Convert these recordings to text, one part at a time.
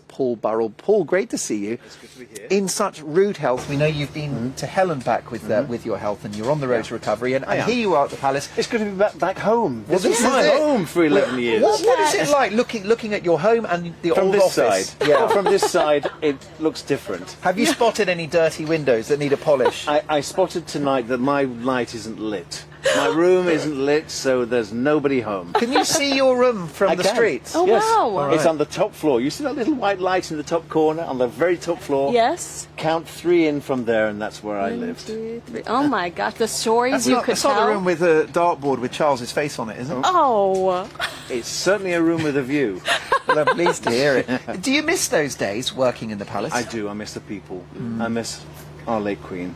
Paul Burrell. Paul, great to see you. It's good to be here. In such rude health. We know you've been to hell and back with your health, and you're on the road to recovery. And here you are at the palace. It's good to be back home. Well, this is my home for 11 years. What is it like looking at your home and the From old this office? side, yeah. From this side, it looks different. Have you spotted any dirty windows that need a polish? I spotted tonight that my light isn't lit. My room isn't lit, so there's nobody home. Can you see your room from the can. streets? Oh, Yes. wow. It's on the top floor. You see that little white light in the top corner, on the very top floor? Yes. Count 3 in from there, and that's where I lived. 2, 3. Oh my gosh, the stories you could That's not tell. the room with a dartboard with Charles's face on it, is it? Oh. It's certainly a room with a view. Well, I'm pleased to hear it. Do you miss those days working in the palace? I do. I miss the people. I miss our late Queen.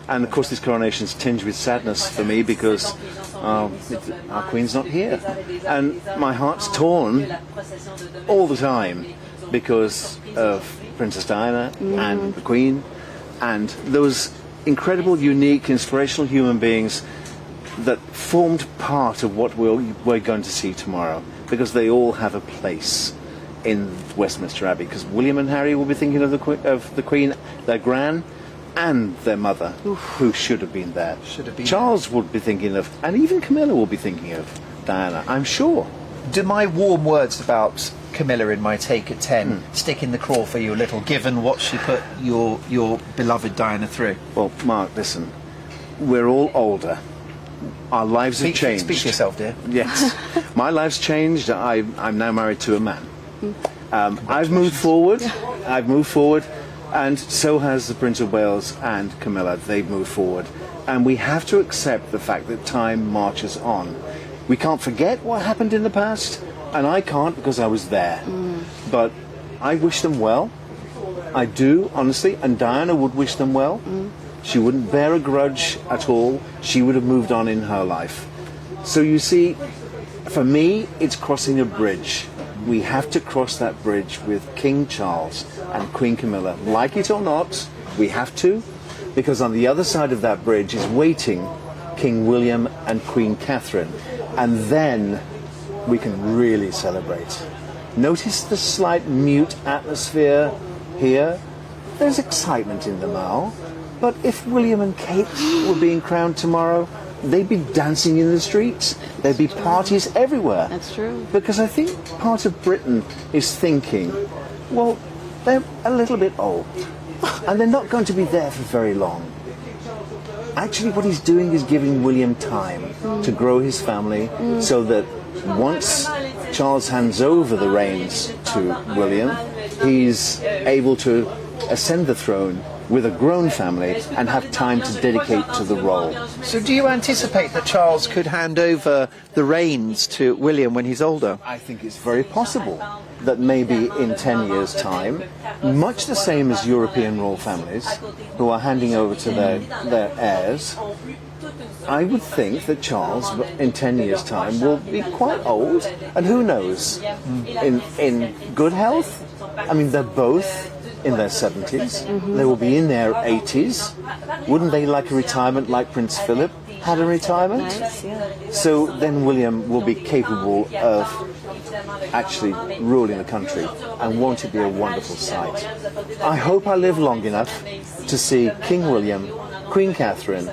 And of course this coronation's tinged with sadness for me because our Queen's not here. And my heart's torn all the time because of Princess Diana and the Queen and those incredible, unique, inspirational human beings that formed part of what we're going to see tomorrow, because they all have a place in Westminster Abbey. Because William and Harry will be thinking of the Queen, their gran, and their mother, who should have been there. Charles would be thinking of, and even Camilla will be thinking of Diana, I'm sure. Do my warm words about Camilla in my take at 10 stick in the craw for you a little, given what she put your beloved Diana through? Well, Mark, listen, we're all older. Our lives have changed. Speak for yourself, dear. Yes. My life's changed. I'm now married to a man. I've moved forward. And so has the Prince of Wales and Camilla. They've moved forward. And we have to accept the fact that time marches on. We can't forget what happened in the past, and I can't because I was there. But I wish them well. I do, honestly, and Diana would wish them well. She wouldn't bear a grudge at all. She would have moved on in her life. So you see, for me, it's crossing a bridge. We have to cross that bridge with King Charles and Queen Camilla. Like it or not, we have to, because on the other side of that bridge is waiting King William and Queen Catherine. And then we can really celebrate. Notice the slight mute atmosphere here? There's excitement in the Mall. But if William and Kate were being crowned tomorrow, they'd be dancing in the streets. There'd be parties everywhere. That's true. Because I think part of Britain is thinking, well, they're a little bit old. And they're not going to be there for very long. Actually, what he's doing is giving William time to grow his family so that once Charles hands over the reins to William, he's able to ascend the throne with a grown family and have time to dedicate to the role. So do you anticipate that Charles could hand over the reins to William when he's older? I think it's very possible that maybe in 10 years' time, much the same as European royal families who are handing over to their heirs, I would think that Charles in 10 years' time will be quite old, and who knows, in good health. I mean, they're both in their 70s, they will be in their 80s. Wouldn't they like a retirement like Prince Philip had a retirement? Nice, yeah. So then William will be capable of actually ruling the country, and won't it be a wonderful sight? I hope I live long enough to see King William, Queen Catherine,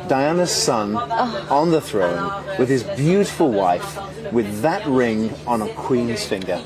Diana's son on the throne with his beautiful wife with that ring on a queen's finger.